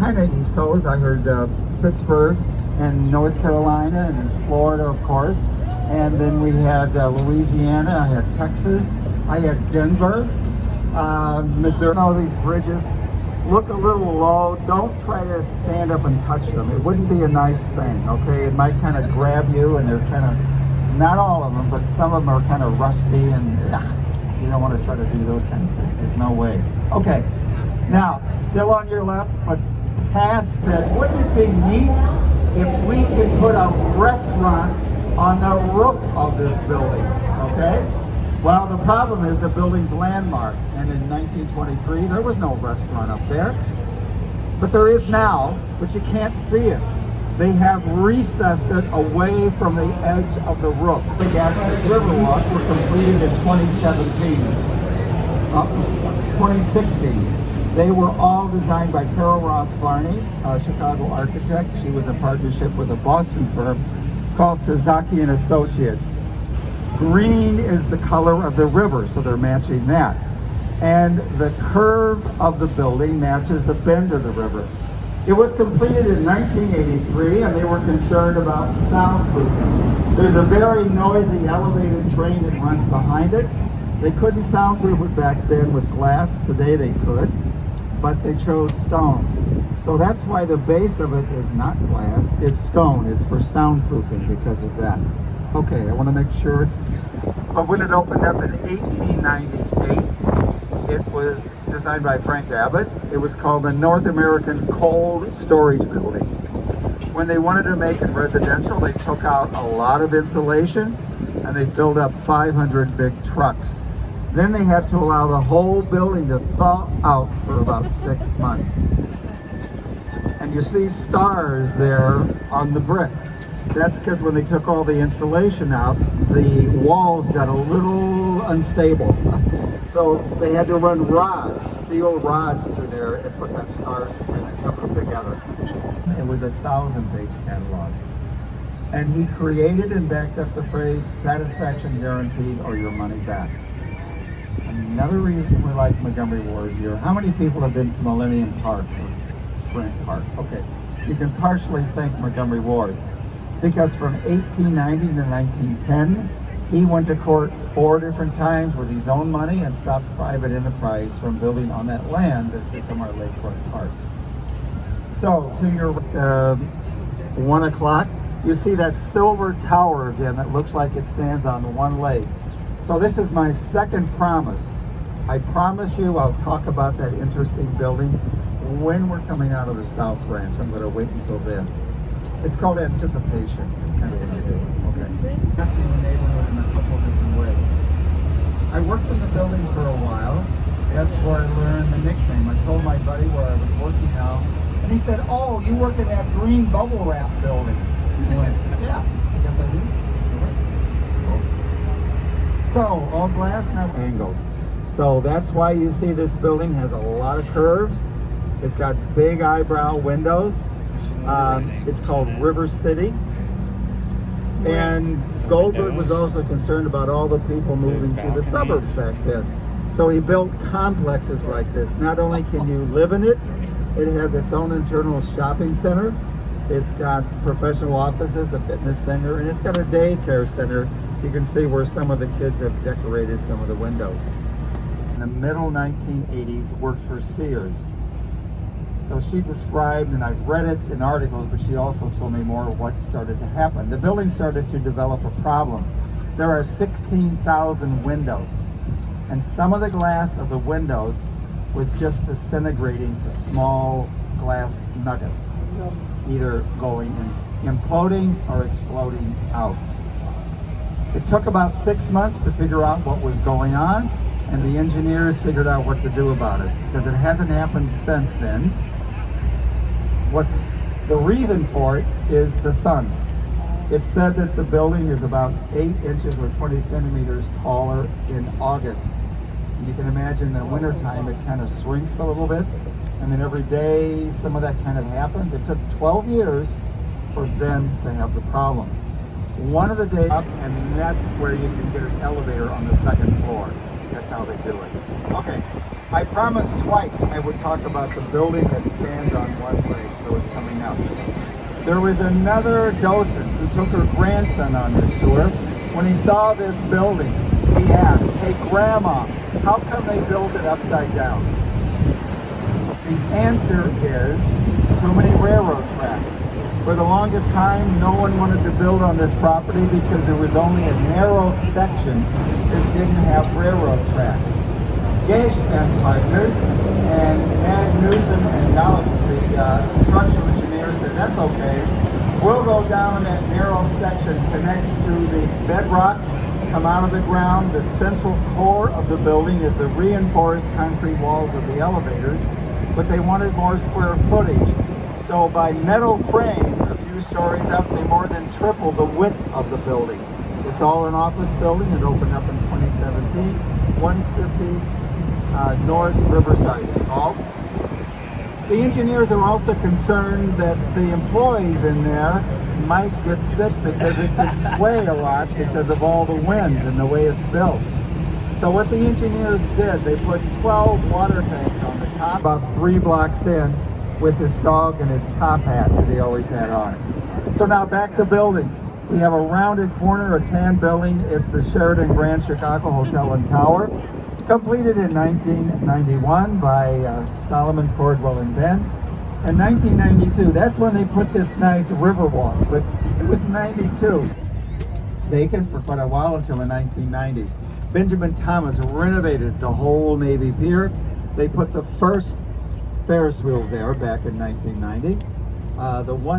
kind of East Coast. I heard Pittsburgh and North Carolina and then Florida, of course. And then we had Louisiana, I had Texas, I had Denver, Missouri. All these bridges look a little low. Don't try to stand up and touch them. It wouldn't be a nice thing, okay? It might kind of grab you, and they're kind of, not all of them, but some of them are kind of rusty, and you don't want to try to do those kind of things. There's no way. Okay, now, still on your left, but past it, wouldn't it be neat if we could put a restaurant on the roof of this building, okay? Well, the problem is the building's landmarked, and in 1923 there was no restaurant up there, but there is now, but you can't see it. They have recessed it away from the edge of the roof. The Access Riverwalk were completed in 2017, 2016. They were all designed by Carol Ross Varney, a Chicago architect. She was in partnership with a Boston firm called Sasaki and Associates. Green is the color of the river, so they're matching that. And the curve of the building matches the bend of the river. It was completed in 1983, and they were concerned about soundproofing. There's a very noisy elevated train that runs behind it. They couldn't soundproof it back then with glass. Today they could, but they chose stone. So that's why the base of it is not glass, it's stone. It's for soundproofing because of that. Okay, I want to make sure it's, but when it opened up in 1898, it was designed by Frank Abbott. It was called the North American Cold Storage Building. When they wanted to make it residential, they took out a lot of insulation and they filled up 500 big trucks. Then they had to allow the whole building to thaw out for about 6 months. And you see stars there on the brick. That's because when they took all the insulation out, the walls got a little unstable. So they had to run rods, steel rods through there and put that stars and hook them together. It was a 1,000-page catalog. And he created and backed up the phrase, satisfaction guaranteed or your money back. Another reason we like Montgomery Ward here, how many people have been to Millennium Park or Grant Park? Okay, you can partially thank Montgomery Ward because from 1890 to 1910, he went to court 4 different times with his own money and stopped private enterprise from building on that land that's become our lakefront parks. So to your 1 o'clock, you see that silver tower again that looks like it stands on one leg. So this is my second promise. I promise you I'll talk about that interesting building when we're coming out of the South Branch. I'm going to wait until then. It's called anticipation. It's kind of what I do. Okay. That's in the neighborhood in a couple of different ways. I worked in the building for a while. That's where I learned the nickname. I told my buddy where I was working now, and he said, "Oh, you work in that green bubble wrap building." I went, "Yeah, I guess I do." So, all glass, no angles. So that's why you see this building has a lot of curves. It's got big eyebrow windows. It's called River City. And Goldberg was also concerned about all the people moving to the suburbs back then. So he built complexes like this. Not only can you live in it, it has its own internal shopping center. It's got professional offices, a fitness center, and it's got a daycare center. You can see where some of the kids have decorated some of the windows. In the middle 1980s, worked for Sears. So she described, and I've read it in articles, but she also told me more of what started to happen. The building started to develop a problem. There are 16,000 windows, and some of the glass of the windows was just disintegrating to small glass nuggets, either going and imploding or exploding out. It took about 6 months to figure out what was going on, and the engineers figured out what to do about it, because it hasn't happened since then. What's the reason for it is the sun. It's said that the building is about 8 inches or 20 centimeters taller in August. You can imagine in wintertime it kind of shrinks a little bit, and then every day some of that kind of happens. It took 12 years for them to have the problem. One of the days up, and that's where you can get an elevator on the second floor. That's how they do it. Okay, I promised twice I would talk about the building that stands on one leg, so it's coming up. There was another docent who took her grandson on this tour. When he saw this building, he asked, "Hey, Grandma, how come they built it upside down?" The answer is too many railroad tracks. For the longest time, no one wanted to build on this property because there was only a narrow section that didn't have railroad tracks. Gage and partners and Magnuson and Gallup, the structural engineer, said that's okay. We'll go down that narrow section, connect to the bedrock, come out of the ground. The central core of the building is the reinforced concrete walls of the elevators, but they wanted more square footage. So by metal frame, a few stories up, they more than tripled the width of the building. It's all an office building. It opened up in 2017, 150 North Riverside is called. The engineers are also concerned that the employees in there might get sick because it could sway a lot because of all the wind and the way it's built. So what the engineers did, they put 12 water tanks on the top, about 3 blocks in, with his dog and his top hat that he always had on. So now back to buildings. We have a rounded corner, a tan building. It's the Sheraton Grand Chicago Hotel and Tower, completed in 1991 by Solomon Cordwell and Benz. In 1992, that's when they put this nice river walk, but it was 92. Vacant for quite a while until the 1990s. Benjamin Thomas renovated the whole Navy Pier. They put the first Ferris wheel there back in 1990. The one